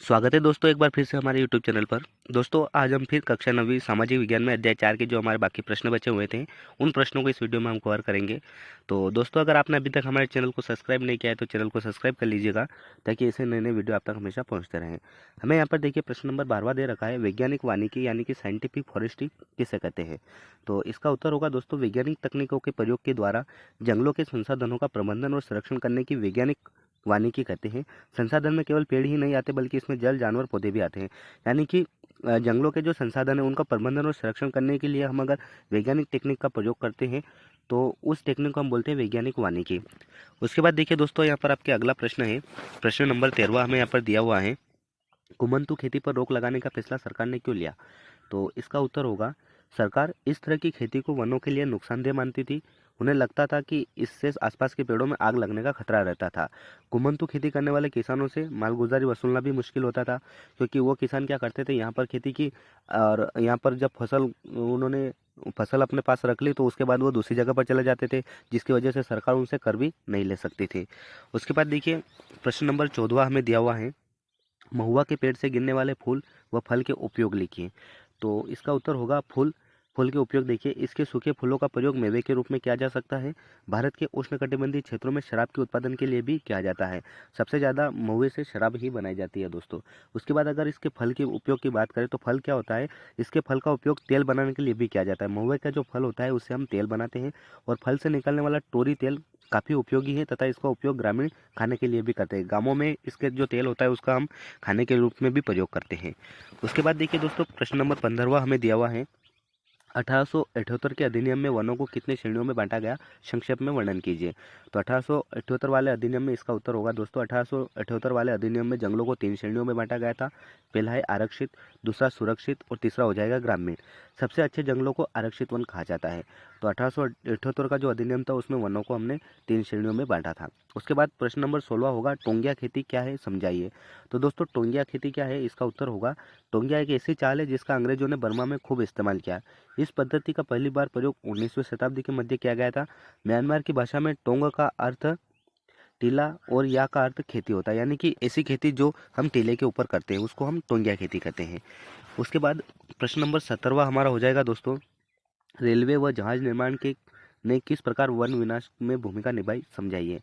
स्वागत है दोस्तों एक बार फिर से हमारे YouTube चैनल पर। दोस्तों आज हम फिर कक्षा 9वीं सामाजिक विज्ञान में अध्याय 4 के जो हमारे बाकी प्रश्न बचे हुए थे, उन प्रश्नों को इस वीडियो में हम कवर करेंगे। तो दोस्तों अगर आपने अभी तक हमारे चैनल को सब्सक्राइब नहीं किया है तो चैनल को सब्सक्राइब कर लीजिएगा, ताकि ऐसे नए-नए वीडियो आप तक हमेशा पहुँचते रहें। हमें यहाँ पर देखिए प्रश्न नंबर 12वां दे रखा है, वैज्ञानिक वानिकी यानी कि साइंटिफिक फॉरेस्ट्री किसे कहते हैं? तो इसका उत्तर होगा दोस्तों वैज्ञानिक तकनीकों के प्रयोग के द्वारा जंगलों के संसाधनों का प्रबंधन और संरक्षण करने की वैज्ञानिक वानिकी कहते हैं। संसाधन में केवल पेड़ ही नहीं आते बल्कि इसमें जल, जानवर, पौधे भी आते हैं। यानी कि जंगलों के जो संसाधन हैं उनका प्रबंधन और संरक्षण करने के लिए हम अगर वैज्ञानिक टेक्निक का प्रयोग करते हैं तो उस टेक्निक को हम बोलते हैं वैज्ञानिक वानिकी। उसके बाद देखिए दोस्तों यहाँ पर आपके अगला प्रश्न है, प्रश्न नंबर 13वां हमें यहाँ पर दिया हुआ है, कुमंतु खेती पर रोक लगाने का फैसला सरकार ने क्यों लिया? तो इसका उत्तर होगा सरकार इस तरह की खेती को वनों के लिए नुकसानदेह मानती थी। उन्हें लगता था कि इससे आसपास के पेड़ों में आग लगने का खतरा रहता था। कुमंतु खेती करने वाले किसानों से मालगुजारी वसूलना भी मुश्किल होता था, क्योंकि वो किसान क्या करते थे, यहाँ पर खेती की और यहाँ पर जब उन्होंने फसल अपने पास रख ली तो उसके बाद वो दूसरी जगह पर चले जाते थे, जिसकी वजह से सरकार उनसे कर भी नहीं ले सकती थी। उसके बाद देखिए प्रश्न नंबर 14 हमें दिया हुआ है, महुआ के पेड़ से गिरने वाले फूल व फल के उपयोग लिखिए। तो इसका उत्तर होगा फूल। फूल के उपयोग देखिए, इसके सूखे फूलों का प्रयोग मेवे के रूप में किया जा सकता है। भारत के उष्णकटिबंधीय क्षेत्रों में शराब के उत्पादन के लिए भी किया जाता है। सबसे ज़्यादा महुए से शराब ही बनाई जाती है दोस्तों। उसके बाद अगर इसके फल के उपयोग की बात करें तो फल क्या होता है, इसके फल का उपयोग तेल बनाने के लिए भी किया जाता है। महुए का जो फल होता है उससे हम तेल बनाते हैं, और फल से निकलने वाला टोरी तेल काफ़ी उपयोगी है तथा इसका उपयोग ग्रामीण खाने के लिए भी करते हैं। गाँवों में इसके जो तेल होता है उसका हम खाने के रूप में भी प्रयोग करते हैं। उसके बाद देखिए दोस्तों प्रश्न नंबर 15वां हमें दिया हुआ है, 1878 के अधिनियम में वनों को कितने श्रेणियों में बांटा गया, संक्षेप में वर्णन कीजिए। तो 1878 वाले अधिनियम में इसका उत्तर होगा दोस्तों 1878 वाले अधिनियम में जंगलों को 3 श्रेणियों में बांटा गया था। पहला है आरक्षित, दूसरा सुरक्षित और तीसरा हो जाएगा ग्रामीण। सबसे अच्छे जंगलों को आरक्षित वन कहा जाता है। तो 1878 का जो अधिनियम था उसमें वनों को हमने 3 श्रेणियों में बांटा था। उसके बाद प्रश्न नंबर 16 होगा, टोंगिया खेती क्या है, समझाइए। तो दोस्तों टोंगिया खेती क्या है, इसका उत्तर होगा टोंगिया एक ऐसी चाल है जिसका अंग्रेजों ने बर्मा में खूब इस्तेमाल किया। इस पद्धति का पहली बार प्रयोग 19वीं शताब्दी के मध्य किया गया था। म्यांमार की भाषा में टोंग का अर्थ टीला और या का अर्थ खेती होता है, यानी कि ऐसी खेती जो हम टीले के ऊपर करते हैं उसको हम टोंगिया खेती कहते हैं। उसके बाद प्रश्न नंबर 17वां हमारा हो जाएगा दोस्तों, रेलवे व जहाज निर्माण के ने किस प्रकार वन विनाश में भूमिका निभाई, समझाइए।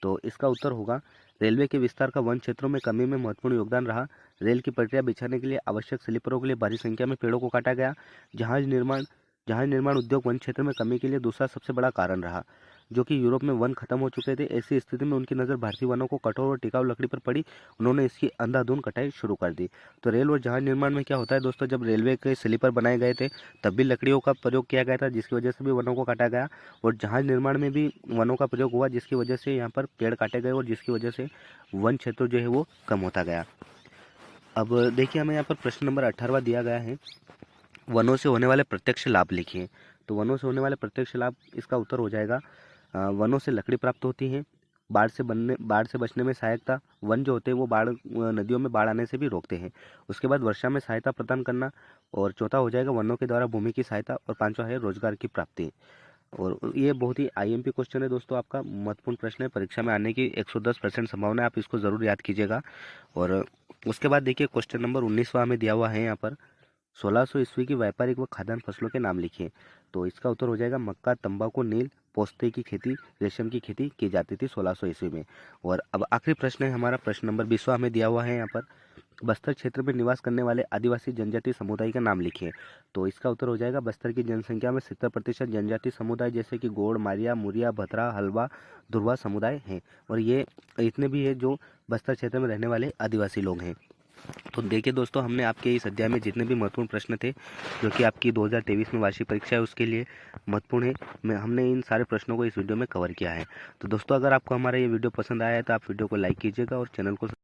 तो इसका उत्तर होगा रेलवे के विस्तार का वन क्षेत्रों में कमी में महत्वपूर्ण योगदान रहा। रेल की पटरियां बिछाने के लिए आवश्यक स्लीपरों के लिए भारी संख्या में पेड़ों को काटा गया। जहाज निर्माण जहाज निर्माण उद्योग वन क्षेत्र में कमी के लिए दूसरा सबसे बड़ा कारण रहा, जो कि यूरोप में वन खत्म हो चुके थे। ऐसी स्थिति में उनकी नज़र भारतीय वनों को कठोर और टिकाऊ लकड़ी पर पड़ी। उन्होंने इसकी अंधाधुंध कटाई शुरू कर दी। तो रेल और जहाज निर्माण में क्या होता है दोस्तों, जब रेलवे के स्लीपर बनाए गए थे तब भी लकड़ियों का प्रयोग किया गया था, जिसकी वजह से भी वनों को काटा गया। और जहाज निर्माण में भी वनों का प्रयोग हुआ, जिसकी वजह से यहाँ पर पेड़ काटे गए और जिसकी वजह से वन क्षेत्र जो है वो कम होता गया। अब देखिए हमें यहाँ पर प्रश्न नंबर 18वां दिया गया है, वनों से होने वाले प्रत्यक्ष लाभ लिखिए। तो वनों से होने वाले प्रत्यक्ष लाभ, इसका उत्तर हो जाएगा वनों से लकड़ी प्राप्त होती है, बाढ़ से बचने में सहायता, वन जो होते हैं वो नदियों में बाढ़ आने से भी रोकते हैं। उसके बाद वर्षा में सहायता प्रदान करना, और चौथा हो जाएगा वनों के द्वारा भूमि की सहायता, और पांचवा है रोजगार की प्राप्ति। और ये बहुत ही आईएमपी क्वेश्चन है दोस्तों, आपका महत्वपूर्ण प्रश्न है, परीक्षा में आने की 110% संभावना है, आप इसको ज़रूर याद कीजिएगा। और उसके बाद देखिए क्वेश्चन नंबर 19वां हमें दिया हुआ है यहाँ पर, 1600 ईस्वी की व्यापारिक व खाद्यान्न फसलों के नाम लिखिए। तो इसका उत्तर हो जाएगा मक्का, तंबाकू, नील, पोस्ते की खेती, रेशम की खेती की जाती थी 1600 ईस्वी में। और अब आखिरी प्रश्न है हमारा, प्रश्न नंबर 20वां हमें दिया हुआ है यहाँ पर, बस्तर क्षेत्र में निवास करने वाले आदिवासी जनजाति समुदाय का नाम लिखिए। तो इसका उत्तर हो जाएगा बस्तर की जनसंख्या में 70% जनजाति समुदाय जैसे कि गोड़, मारिया, मुरिया, भद्रा, हल्बा, धुरवा समुदाय हैं। और ये इतने भी है जो बस्तर क्षेत्र में रहने वाले आदिवासी लोग हैं। तो देखिए दोस्तों, हमने आपके इस अध्याय में जितने भी महत्वपूर्ण प्रश्न थे जो कि आपकी 2023 में वार्षिक परीक्षा है उसके लिए महत्वपूर्ण है, हमने इन सारे प्रश्नों को इस वीडियो में कवर किया है। तो दोस्तों अगर आपको हमारा ये वीडियो पसंद आया है तो आप वीडियो को लाइक कीजिएगा और चैनल को